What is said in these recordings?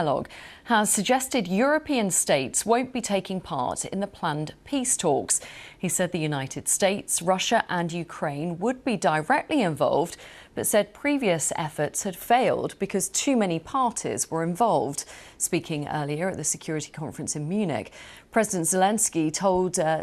Kellogg has suggested European states won't be taking part in the planned peace talks. He said the United States, Russia and Ukraine would be directly involved, but said previous efforts had failed because too many parties were involved. Speaking earlier at the security conference in Munich, President Zelensky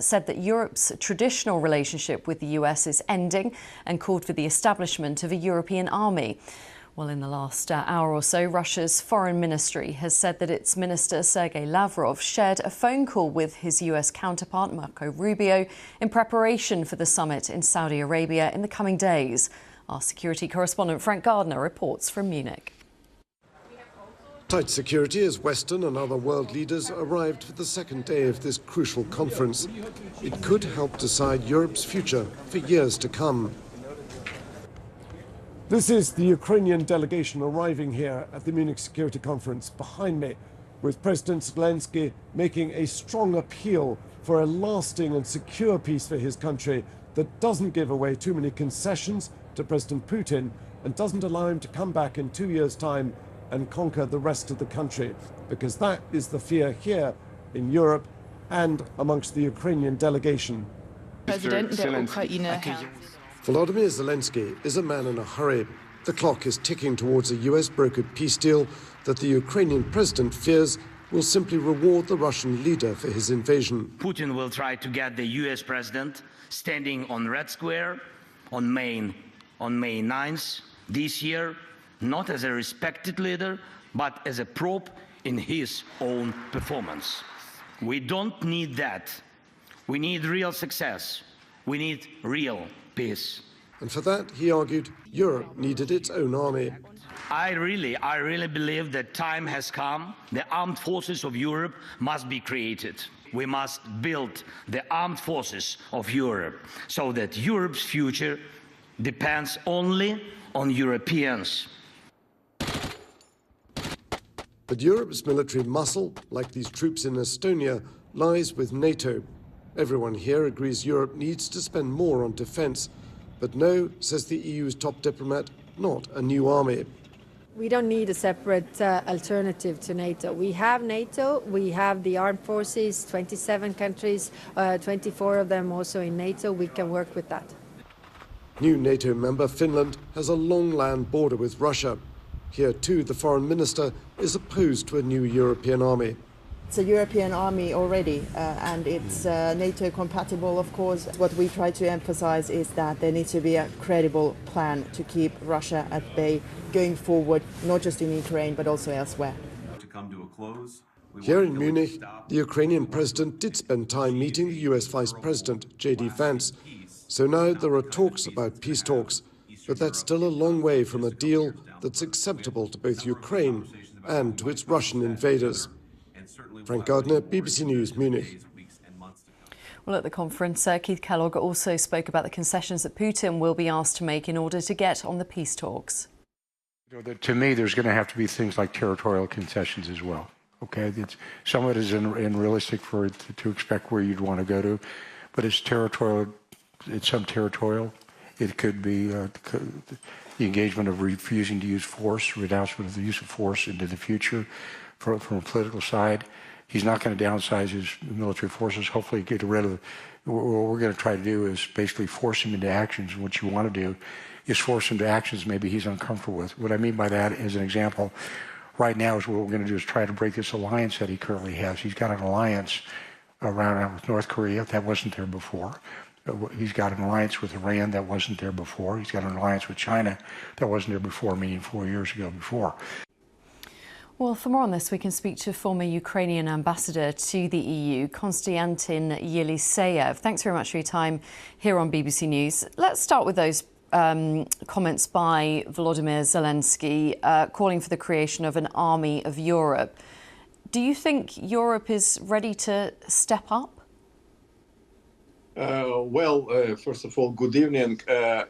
said that Europe's traditional relationship with the US is ending and called for the establishment of a European army. Well, in the last hour or so, Russia's foreign ministry has said that its minister, Sergei Lavrov, shared a phone call with his US counterpart, Marco Rubio, in preparation for the summit in Saudi Arabia in the coming days. Our security correspondent, Frank Gardner, reports from Munich. Tight security as Western and other world leaders arrived for the second day of this crucial conference. It could help decide Europe's future for years to come. This is the Ukrainian delegation arriving here at the Munich Security Conference behind me, with President Zelensky making a strong appeal for a lasting and secure peace for his country that doesn't give away too many concessions to President Putin and doesn't allow him to come back in 2 years' time and conquer the rest of the country, because that is the fear here in Europe and amongst the Ukrainian delegation. Volodymyr Zelensky is a man in a hurry. The clock is ticking towards a US-brokered peace deal that the Ukrainian president fears will simply reward the Russian leader for his invasion. Putin will try to get the US president standing on Red Square on May 9th this year, not as a respected leader, but as a prop in his own performance. We don't need that. We need real success. We need real peace. And for that, he argued, Europe needed its own army. I really believe that time has come. The armed forces of Europe must be created. We must build the armed forces of Europe so that Europe's future depends only on Europeans. But Europe's military muscle, like these troops in Estonia, lies with NATO. Everyone here agrees Europe needs to spend more on defence. But no, says the EU's top diplomat, not a new army. We don't need a separate alternative to NATO. We have NATO, we have the armed forces, 27 countries, 24 of them also in NATO. We can work with that. New NATO member Finland has a long land border with Russia. Here too, the foreign minister is opposed to a new European army. It's a European army already, and it's NATO compatible, of course. What we try to emphasize is that there needs to be a credible plan to keep Russia at bay going forward, not just in Ukraine, but also elsewhere. Here in Munich, the Ukrainian president did spend time meeting the US Vice President, J.D. Vance. So now there are talks about peace talks, but that's still a long way from a deal that's acceptable to both Ukraine and to its Russian invaders. Frank Gardner, BBC News, Munich. Well, at the conference, Keith Kellogg also spoke about the concessions that Putin will be asked to make in order to get on the peace talks. To me, there's going to have to be things like territorial concessions as well. Okay, some of it is unrealistic for it to expect where you'd want to go to, but it's territorial. It's some territorial. It could be the engagement of refusing to use force, renouncement of the use of force into the future from a political side. He's not going to downsize his military forces, hopefully get rid of what we're going to try to do is basically force him into actions. And what you want to do is force him to actions maybe he's uncomfortable with. What I mean by that, as an example, right now is what we're going to do is try to break this alliance that he currently has. He's got an alliance around with North Korea that wasn't there before. He's got an alliance with Iran that wasn't there before. He's got an alliance with China that wasn't there before, meaning 4 years ago before. Well, for more on this, we can speak to former Ukrainian ambassador to the EU, Konstantin Yeliseyev. Thanks very much for your time here on BBC News. Let's start with those comments by Volodymyr Zelensky calling for the creation of an army of Europe. Do you think Europe is ready to step up? First of all, good evening.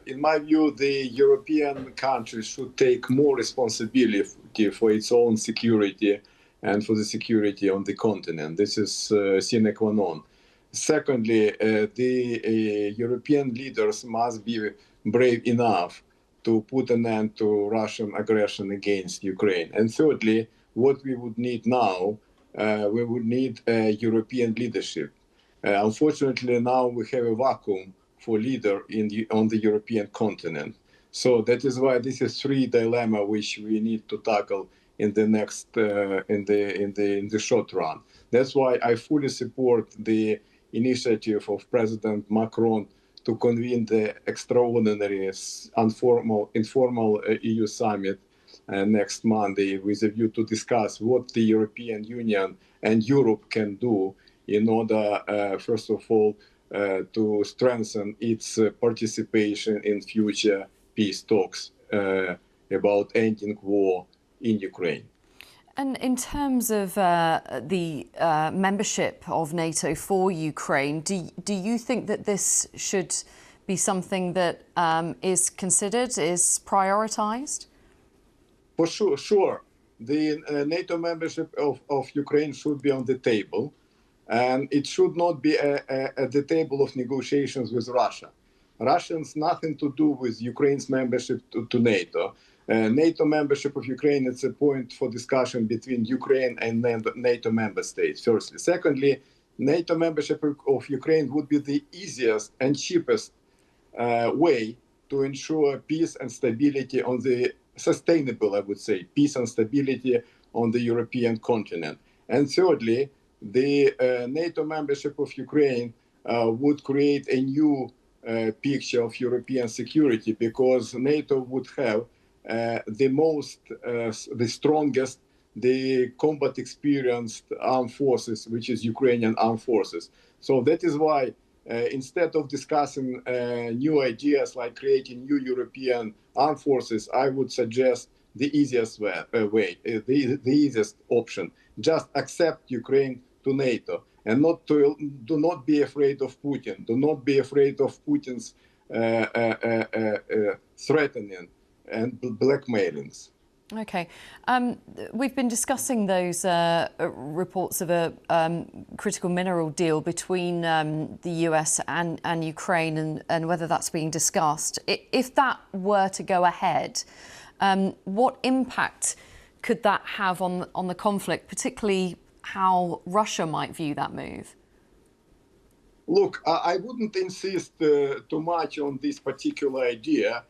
In my view, the European countries should take more responsibility for its own security and for the security on the continent. This is sine qua non. Secondly, the European leaders must be brave enough to put an end to Russian aggression against Ukraine. And thirdly, what we would need now, we would need European leadership. Unfortunately, now we have a vacuum for leader on the European continent. So that is why this is three dilemma which we need to tackle in the next in the short run. That's why I fully support the initiative of President Macron to convene the extraordinary informal EU summit next Monday with a view to discuss what the European Union and Europe can do in order, first of all, to strengthen its participation in future peace talks about ending war in Ukraine. And in terms of the membership of NATO for Ukraine, do you think that this should be something that is considered, is prioritised? For sure. The NATO membership of Ukraine should be on the table, and it should not be at the table of negotiations with Russia. Russia has nothing to do with Ukraine's membership to NATO. NATO membership of Ukraine is a point for discussion between Ukraine and NATO member states, firstly. Secondly, NATO membership of Ukraine would be the easiest and cheapest way to ensure peace and stability on the sustainable, I would say, peace and stability on the European continent. And thirdly, the NATO membership of Ukraine would create a new picture of European security, because NATO would have the strongest, the combat experienced armed forces, which is Ukrainian armed forces. So that is why instead of discussing new ideas like creating new European armed forces, I would suggest the easiest way, the easiest option. Just accept Ukraine to NATO, and do not be afraid of Putin. Do not be afraid of Putin's threatening and blackmailings. Okay. We've been discussing those reports of a critical mineral deal between the US and Ukraine, and whether that's being discussed. If that were to go ahead, what impact could that have on the conflict, particularly how Russia might view that move? Look, I wouldn't insist too much on this particular idea.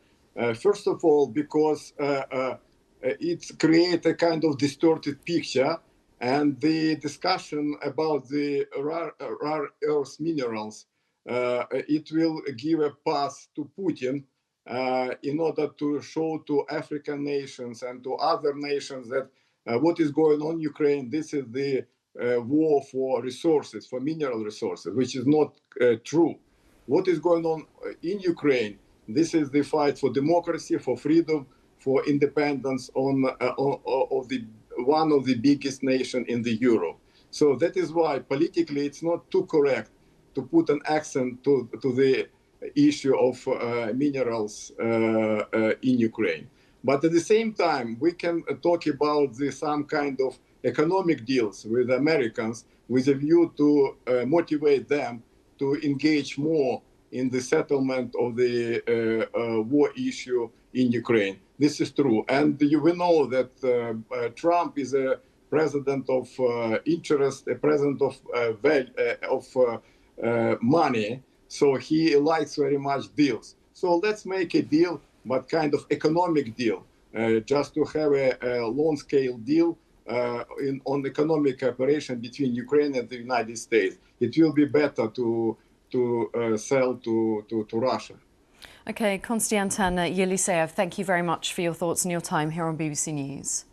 First of all, because it creates a kind of distorted picture, and the discussion about the rare earth minerals, it will give a pass to Putin in order to show to African nations and to other nations that what is going on in Ukraine, this is the war for resources, for mineral resources, which is not true. What is going on in Ukraine, this is the fight for democracy, for freedom, for independence of one of the biggest nations in the Europe. So that is why politically it's not too correct to put an accent to the issue of minerals in Ukraine. But at the same time, we can talk about some kind of economic deals with Americans with a view to motivate them to engage more in the settlement of the war issue in Ukraine. This is true. And we know that Trump is a president of interest, a president of money. So he likes very much deals. So let's make a deal, but kind of economic deal, just to have a long-scale deal on economic cooperation between Ukraine and the United States. It will be better to sell to Russia. Okay, Konstantin Yeliseyev, thank you very much for your thoughts and your time here on BBC News.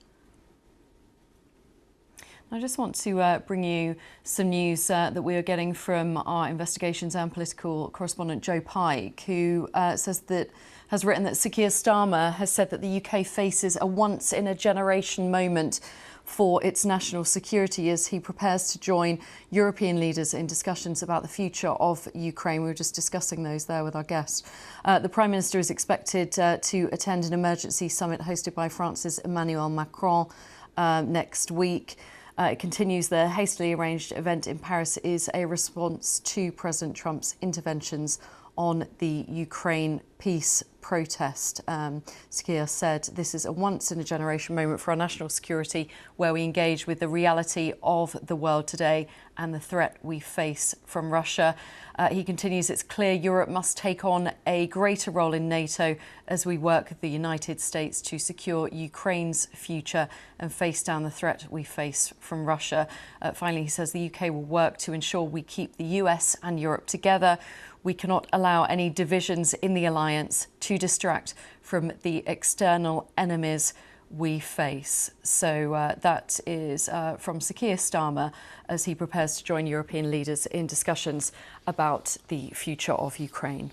I just want to bring you some news that we are getting from our investigations and political correspondent Joe Pike, who has written that Sir Keir Starmer has said that the UK faces a once-in-a-generation moment for its national security as he prepares to join European leaders in discussions about the future of Ukraine. We were just discussing those there with our guest. The Prime Minister is expected to attend an emergency summit hosted by France's Emmanuel Macron next week. It continues. The hastily arranged event in Paris is a response to President Trump's interventions on the Ukraine peace protest. Sakir said this is a once-in-a-generation moment for our national security, where we engage with the reality of the world today and the threat we face from Russia. He continues, it's clear Europe must take on a greater role in NATO as we work with the United States to secure Ukraine's future and face down the threat we face from Russia. Finally, he says the UK will work to ensure we keep the US and Europe together. We cannot allow any divisions in the alliance to distract from the external enemies we face. So that is from Sakir Starmer as he prepares to join European leaders in discussions about the future of Ukraine.